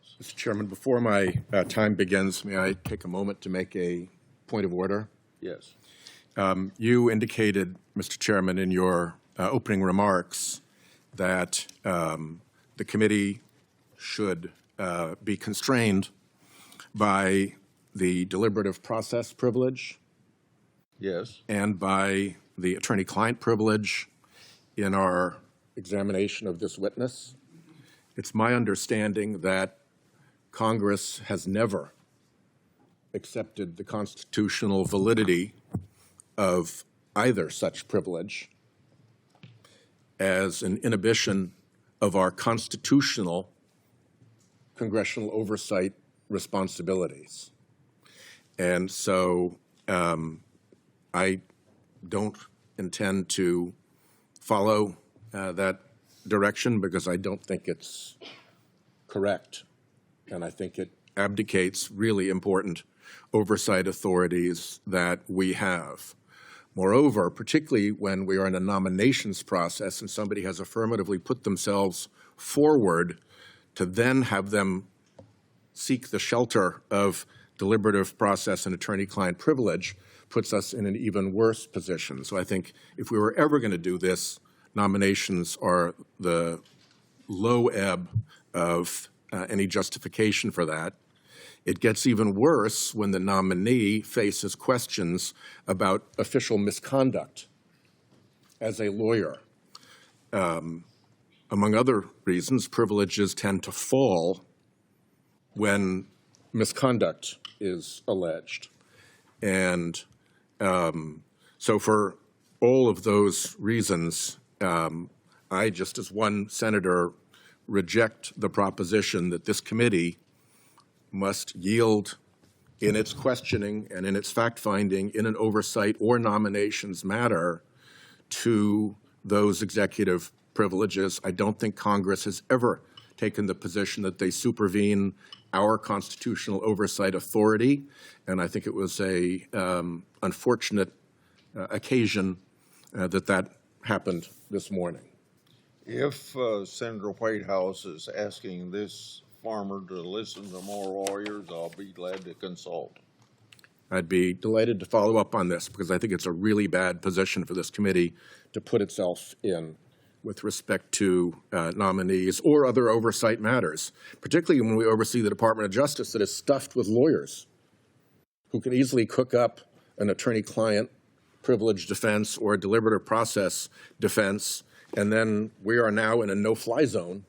Whitehouse. Mr. Chairman, before my time begins, may I take a moment to make a point of order? Yes. You indicated, Mr. Chairman, in your opening remarks that the committee should be constrained by the deliberative process privilege. Yes. And by the attorney-client privilege in our examination of this witness. It's my understanding that Congress has never accepted the constitutional validity of either such privilege as an inhibition of our constitutional congressional oversight responsibilities. And so I don't intend to follow that direction because I don't think it's correct. And I think it abdicates really important oversight authorities that we have. Moreover, particularly when we are in a nominations process and somebody has affirmatively put themselves forward, to then have them seek the shelter of deliberative process and attorney-client privilege puts us in an even worse position. So I think if we were ever going to do this, nominations are the low ebb of any justification for that. It gets even worse when the nominee faces questions about official misconduct as a lawyer. Among other reasons, privileges tend to fall when misconduct is alleged. And so for all of those reasons, I, just as one senator, reject the proposition that this committee must yield in its questioning and in its fact-finding in an oversight or nominations matter to those executive privileges. I don't think Congress has ever taken the position that they supervene our constitutional oversight authority, and I think it was a unfortunate occasion that happened this morning. If Senator Whitehouse is asking this farmer to listen to more lawyers, I'll be glad to consult. I'd be delighted to follow up on this because I think it's a really bad position for this committee to put itself in with respect to nominees or other oversight matters, particularly when we oversee the Department of Justice that is stuffed with lawyers who can easily cook up an attorney-client privilege defense or a deliberative process defense, and then we are now in a no-fly zone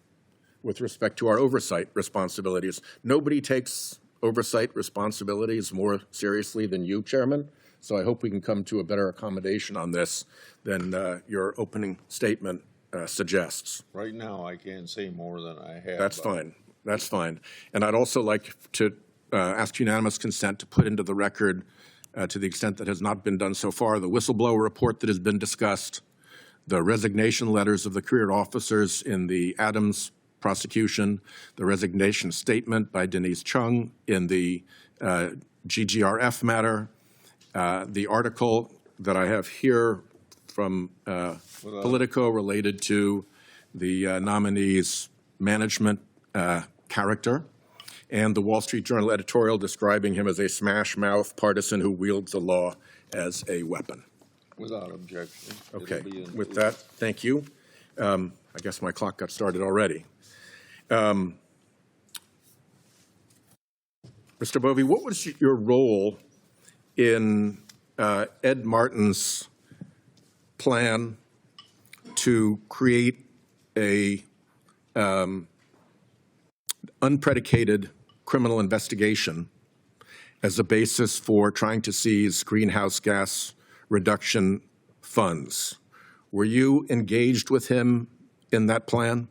with respect to our oversight responsibilities. Nobody takes oversight responsibilities more seriously than you, Chairman, so I hope we can come to a better accommodation on this than your opening statement suggests. Right now, I can't say more than I have. That's fine. That's fine. And I'd also like to ask unanimous consent to put into the record, to the extent that has not been done so far, the whistleblower report that has been discussed, the resignation letters of the career officers in the Adams prosecution, the resignation statement by Denise Chung in the GGRF matter, the article that I have here from Politico related to the nominee's management character, and the Wall Street Journal editorial describing him as a smash-mouth partisan who wields the law as a weapon. Without objection. Okay. With that, thank you. I guess my clock got started already. Mr. Bove, what was your role in Ed Martin's plan to create a unpredicated criminal investigation as a basis for trying to seize greenhouse gas reduction funds? Were you engaged with him in that plan?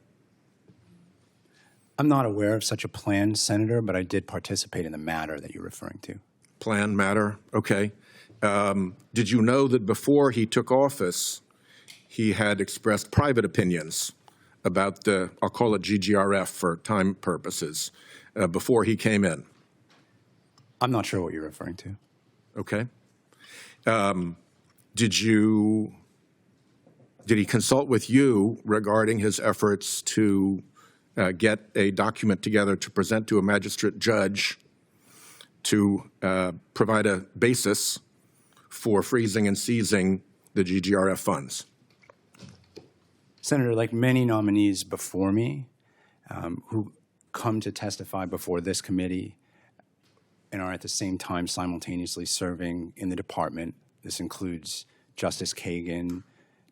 I'm not aware of such a plan, Senator, but I did participate in the matter that you're referring to. Plan matter, okay. Did you know that before he took office, he had expressed private opinions about the, I'll call it GGRF for time purposes, before he came in? I'm not sure what you're referring to. Okay. Did he consult with you regarding his efforts to get a document together to present to a magistrate judge to provide a basis for freezing and seizing the GGRF funds? Senator, like many nominees before me who come to testify before this committee and are at the same time simultaneously serving in the department, this includes Justice Kagan,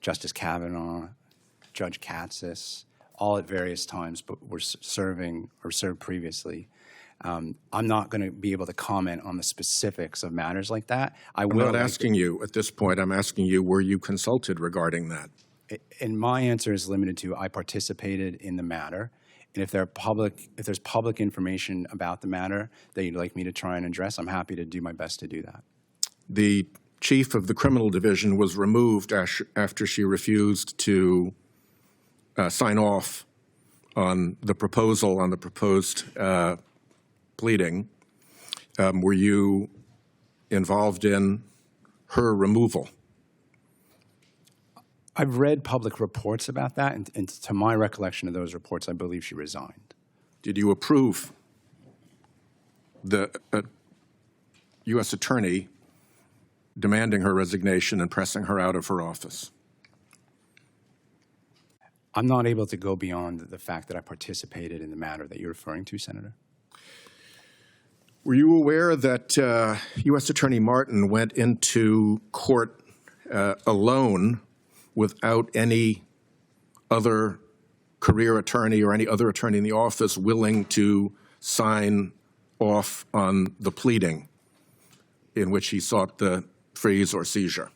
Justice Kavanaugh, Judge Katsas, all at various times, but were serving or served previously. I'm not going to be able to comment on the specifics of matters like that. I'm not asking you at this point. I'm asking you, were you consulted regarding that? And my answer is limited to I participated in the matter. And if there's public information about the matter that you'd like me to try and address, I'm happy to do my best to do that. The chief of the criminal division was removed after she refused to sign off on the proposal, on the proposed pleading. Were you involved in her removal? I've read public reports about that, and to my recollection of those reports, I believe she resigned. Did you approve the U.S. attorney demanding her resignation and pressing her out of her office? I'm not able to go beyond the fact that I participated in the matter that you're referring to, Senator. Were you aware that U.S. Attorney Martin went into court alone without any other career attorney or any other attorney in the office willing to sign off on the pleading in which he sought the freeze or seizure?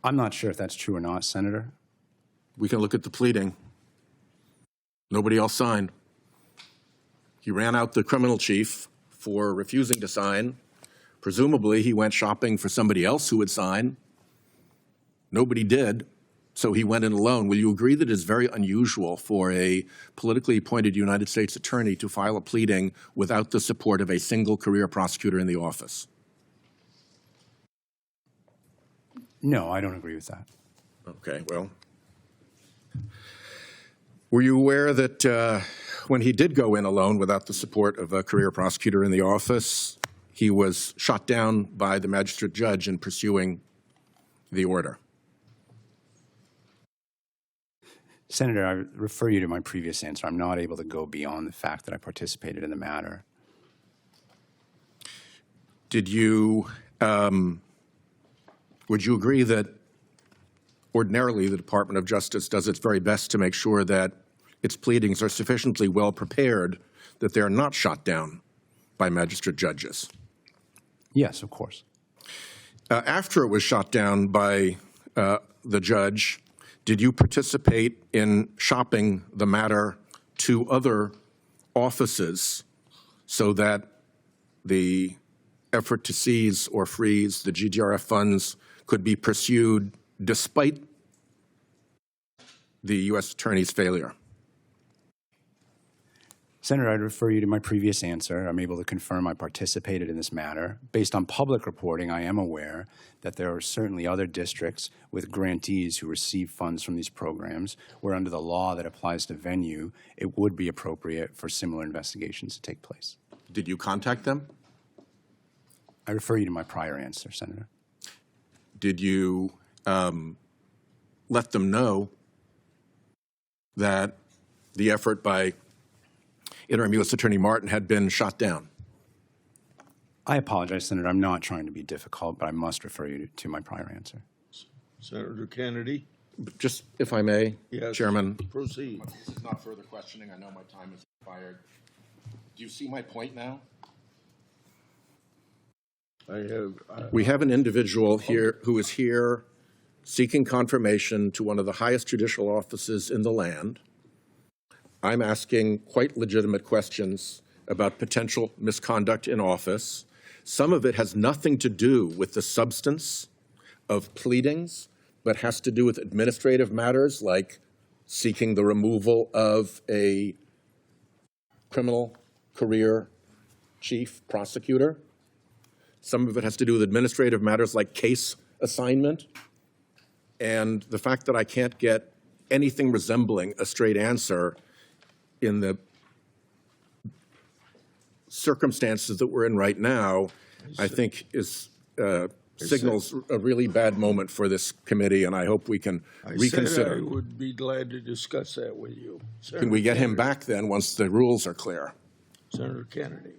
I'm not sure if that's true or not, Senator. We can look at the pleading. Nobody else signed. He ran out the criminal chief for refusing to sign. Presumably, he went shopping for somebody else who would sign. Nobody did, so he went in alone. Will you agree that it is very unusual for a politically appointed United States attorney to file a pleading without the support of a single career prosecutor in the office? No, I don't agree with that. Okay, well, were you aware that when he did go in alone without the support of a career prosecutor in the office, he was shot down by the magistrate judge in pursuing the order? Senator, I refer you to my previous answer. I'm not able to go beyond the fact that I participated in the matter. Did you, would you agree that ordinarily the Department of Justice does its very best to make sure that its pleadings are sufficiently well prepared that they are not shot down by magistrate judges? Yes, of course. After it was shot down by the judge, did you participate in shopping the matter to other offices so that the effort to seize or freeze the GGRF funds could be pursued despite the U.S. Attorney's failure? Senator, I'd refer you to my previous answer. I'm able to confirm I participated in this matter. Based on public reporting, I am aware that there are certainly other districts with grantees who receive funds from these programs where under the law that applies to venue, it would be appropriate for similar investigations to take place. Did you contact them? I refer you to my prior answer, Senator. Did you let them know that the effort by Interim U.S. Attorney Martin had been shot down? I apologize, Senator. I'm not trying to be difficult, but I must refer you to my prior answer. Senator Kennedy? Just, if I may, Yes. Chairman. Proceed. This is not further questioning. I know my time is expired. Do you see my point now? We have an individual here who is here seeking confirmation to one of the highest judicial offices in the land. I'm asking quite legitimate questions about potential misconduct in office. Some of it has nothing to do with the substance of pleadings, but has to do with administrative matters like seeking the removal of a criminal career chief prosecutor. Some of it has to do with administrative matters like case assignment. And the fact that I can't get anything resembling a straight answer in the circumstances that we're in right now, I think is signals a really bad moment for this committee, and I hope we can I said I reconsider. would be glad to discuss that with you. Can we get him back then once the rules are clear? Senator Kennedy.